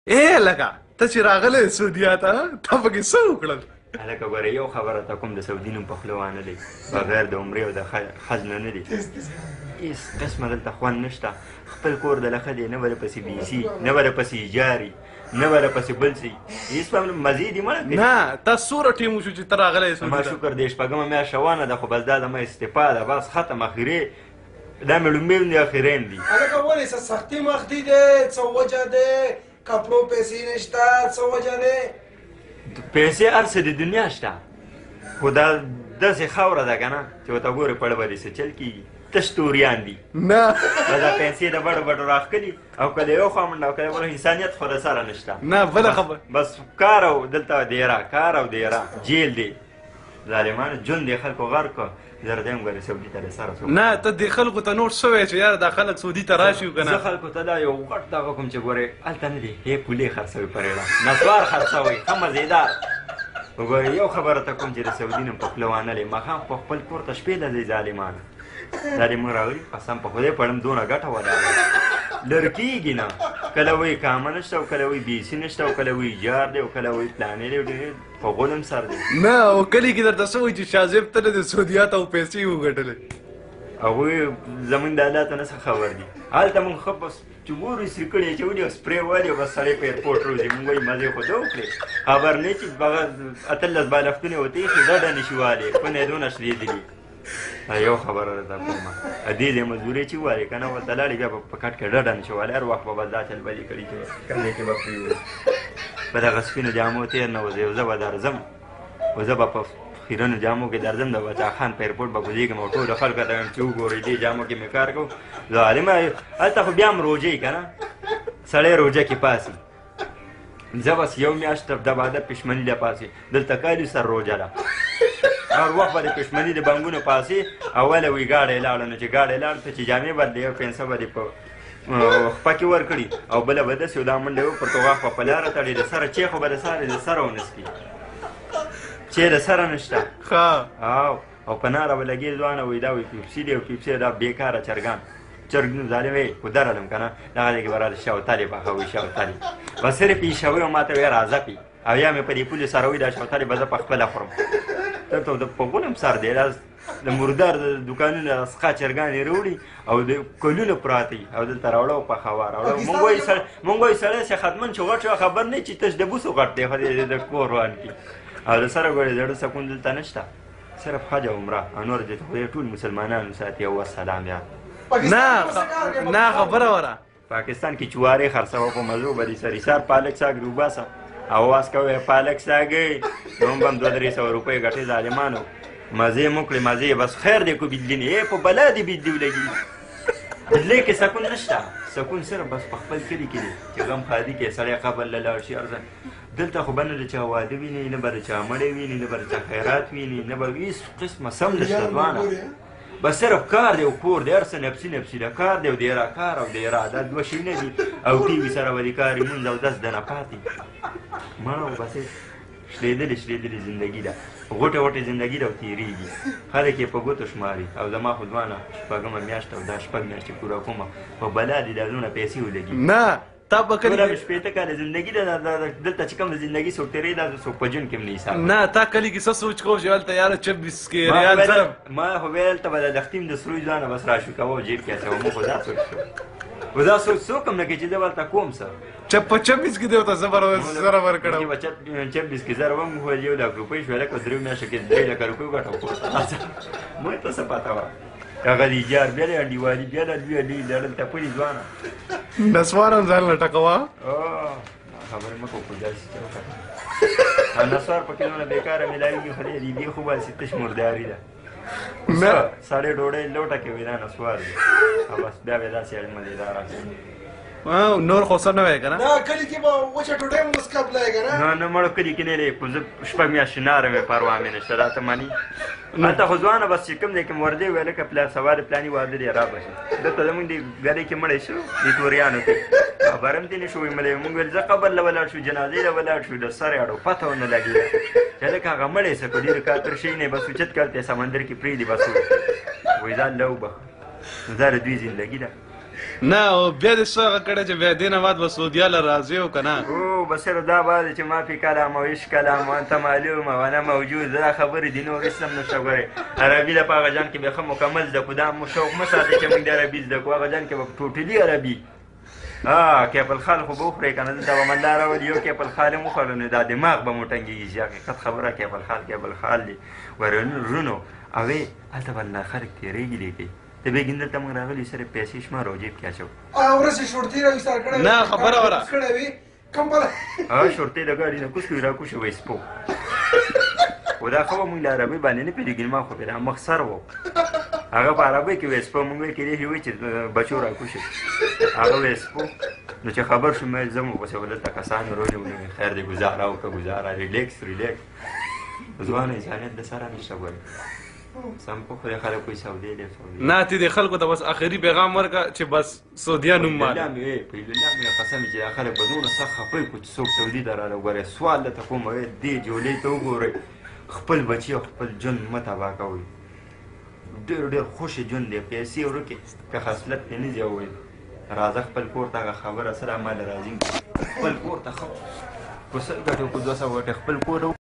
لکه ته چې راغلی سعودیا ته تا پکې څه وکړل؟ هلکه ګوره یو خبره ته کوم د سعودي نوم په خوله وانه دی بغیر د عمرې او د حج نه دی هېڅ قسمه دلته خوند نشته خپل کور د لخه دی نه به درپسې بیسي نه به درپسې ایجاري نه به درپسې بل څه هېڅ په مزې دي مړه نه تا څومره ټیم وشو چې ته راغلی ما شکر دی شپږمه میاشت روانه ده خو بس دا زما استعفا ده بس ختم اخرې دا مې لومبې دي اخرین دي هلکه ولې څه سختي مختي دی څه وجه دی کپړو پیسې نشته څه وجه دی پیسې هر څه د دنیا شته خو دا داسې خاوره ده که نه چې ورته ګورې پړه به دې څه چل کېږي تش توریان دي نه دا پیسې د بډو بډو راښکلي او که د یو خوا منډه او که د بل انسانیت خو د سره نشته نه بله خبره بس کار او دلته دیره کار او دیره جیل دی ظالمانو ژوند دې خلکو غر کړه زه راته یم ګورې سعودي ته د سره نه ته دې خلکو ته نوټ څه وایې چې یاره دا خلک سعودي ته راشي که زه نه خلکو ته دا یو غټ دغه کوم چې ګورې هلته نه دی پولې خرڅوي پرېړه نسوار خرڅوي ښه مزېدار وګورې یو خبره ته کوم چې د سعودي نوم په خوله وانلې ماښام په خپل کور ته شپې لځئ ظالمانه دا دې موږ راغلي قسم په خدای پړم دونه ګټه وداره لر کېږي نه کله وایي کامه نشته او کله وایي بیسي نشته او کله وایي ایجار دی او کله وایي پلانې دی په غولم سر دی نه او کلي کې درته څه وایي چې شاهزیب ته نه د سعودیا ته او پیسې وګټلې هغوی زمونږ د حالاتو نه څه خبر دي هلته مونږ ښه بس چې ګورو ایسري کړي اچولي او سپرې والي او بس سړی په ایرپورټ روځي مونږ وایي مزې خو ده وکړې خبر نه چې هغه 18 بالښتونه ورته ایښي ډډه نشي والې خونې یې دونه شلېدلي یو خبره راته کومه دې دې مزدورۍ چې ووالې که نه ورته لاړې بیا به په کټ کې ډډه نشي والې هر وخت به بس دا چل بدي کړي چې کوم ځای کې به پرېوځي په دغه سپینو جامو تېر نه وځي او زه به درځم او زه به په خیرنو جامو کې درځم د بچا خان په ایرپورټ به کوزېږم او ټولو خلکو ته وایم چې وګورئ دې جامو کې مې کار کوو ظالمه هلته خو بیا هم روژې که نه سړی روژه کې پاسي زه بس یو میاشت دباده پښمني له پاسې دلته کالي سر روژه ده هر وخت به د پښمني د بنګونو پاسې اوله وی ګاډی لاړه نو چې ګاډی لاړ ته چې جامې بدلې او پنسه به دې په خپه کې ورکړي او بله به داسې دا منډه یې وکړ غاښ به په لاره تړي د سره چی خو به د سارې د سره ونسکي چې د سره نشته او په ناره به لګې ځوانه وایي دا وایي پیپسي دی او پیپسي دا بېکاره چرګان چرګ ظالم یې خو درلم که نه دغه ځای کې به راته شاوتلې پخوي شاوتلې به صرف یې شوی او ما ته وایي راځه پي او یا مې په دې پولې سره وایي دا شاوتلې به زه په خپله خورم دلته د په غولم سر دی دا د مردار د دوکانونو اسقا چرګانې راوړي او د کلونه پراته او دلته راوړه او پخوا راوړه مونږ وایي سړی صحتمند چې غټ شوی خبر نه چې تش د بوسو غټ دی خو د کور روان کړي او د سره ګورې زړه سکون دلته نشته صرف حج او عمره او نور دې خدای ټول مسلمانانو ساتي او والسلام یا نه خبره وره پاکستان کې چوارې خرڅوه په مزو به دې سر ایسار پالک ساګ روباسه اواز کوي پالک ساګې نوم به هم 200-300 روپۍ ګټې ظالمانو مزې مو کړې مزې بس خیر دی کو بجلي نه په بلا دې بجلي ولګي بجلۍ کې سکون نشته سکون صرف بس په خپل کلي کې دی چې غم خادي کې سړی قبر له لاړ شي ارزن دلته خو به نه د چا واده ویني نه به د چا مړی ویني نه به د چا خیرات ویني نه به هېڅ قسمه سم نشته ځوانه بس صرف کار دی او کور دی هر څه نفسي نفسي ده کار دی او دیره کار او دیره دا دوه شیونه دي او ټي وي سره به د کار لمونځ او 10 دنه پاتې مړه بس شلېدلې زندګي ده غوټه غوټه زندګي ده او تېرېږي خلک یې په ګوتو شماري او زما خو ځوانه شپږمه میاشت او دا شپږ میاشتې پوره کومه په بلا دې دا دونه پیسې ولګي نه تا به کلي شپېته کاله زندګي ده دلته چې کوم د زندګي څوک تېرېږي دا څوک په ژوند کې هم نه حساب نه تا کلي کې څه سوچ کوو چې هلته یاره 26 کې ریال سره ما خو ویل هلته به د لختیم د سرو ځوانه بس راشو کوه جیب کې اچوه مو خو دا سوچ شو خو دا سوچ څوک هم نه کوي چې زه به هلته کوم څه په 26 کې دې ورته زه ورکړم 26 کې زه روم خو 1 لک روپۍ شوې لکه 3 میاشتو کې 3 لکه روپۍ وګټم مونږ ته څه پته وه هغه د ایجار بیا د انډیوالي بیا د دوی لړل ته پورې ځوانه نسوار هم ځان لټکوه خبرې مه کوو خو داسې چې وکړه نسوار پکې دونه بېکاره میلاوېږي خدای دې دې خو باسې تش مرداري ده سړی ډوډۍ لوټه کوي دا نسوار دی بس بیا به داسې مزېدار نور خو څه نه وایې که نه کلي کې به وچه ډوډۍ هم اوس قبلای که نه نه مړو کلي کې نه دی خو زه شپږ میاشتې ناره مې پروا مې نشته دا ته مني هلته خو ځوانه بس چې کوم ځای کې مې ورځې ویل لکه پلار سبا د پلاني واده دی را بشي دلته زمونږ د ګرۍ کې مړی شو د توریانو کې خبر هم دې نه شو ویملی مونږ ویل زه قبر له ولاړ شو جنازې له ولاړ شو د سر اړو پته ونه لګېده چې لکه هغه مړی څه کو ډېر کاتر شي نه بس اوچت کړته سمندر کې پرېږدي بس وایي ځان له وبخه نو دا د دوی زندګي ده نه او بیا دې څه هغه کړی چې بیا دې نه بعد به سعودیا له راځې و که نه او بصیر دا بعد چې ما فی کلام و عشق کلام وانت معلوم و انا موجود دا خبرې دي نور هېڅ هم نشته ګورې عربي ده په هغه جان کې بیا ښه مکمل زده کړو دا مو شوق مه ساتئ چې موږ د عربي زده کړو هغه جان کې به ټوټلي عربي کیف الخال خو به وخورئ که نه دلته به مالدار راولي یو کیف الخال هم وخوړو نو دا دماغ به مو ټنګېږي چې حقیقت خبره کیف الخال دی ورونو اوې هلته به خلک تېرېږي لیکئ ته بېګین دلته موږ راغلي سره پیسې شمار او جیب کې اچو ورسې شورتي راویستار کړی نه خبره وره کړی وي کوم بله شورتۍ د ګاډي نه کوز کوي راکوشو وایي سپو خو دا خو به موږ له عربۍ باندې نه پوهېږي ما خو پرې مخسر و هغه په عربۍ کې وایي سپو موږ وایي کېدای شي وایي چې بچو راکوشي هغه وایي سپو نو چې خبر شوم ویل ځم اوپسې به دلته کسان رونیولو خیر دی ګزاره وکړه ګزاره ریلیکس ځوان انسانیت د سره نشته ګورې سم په خوري خلک کوئی سعودي دی نه ته دې خلکو ته بس آخري پیغام ورکړه چې بس سعودیا نوم مال په الله مې قسم چې دا خلک به دونه سخت خفه وي چې څوک سعودي ته راله ګورې سوال درته کوم دې جولې ته وګورئ خپل بچي او خپل ژوند مه تباه کوئ ډېر خوشې ژوند دی پیسې ورکې که خصلت پرې نه ځي ووایي راځه خپل کور ته هغه خبره سره ما له راځي خپل کور ته ښه په سل ګټو په 200 ګټې خپل کور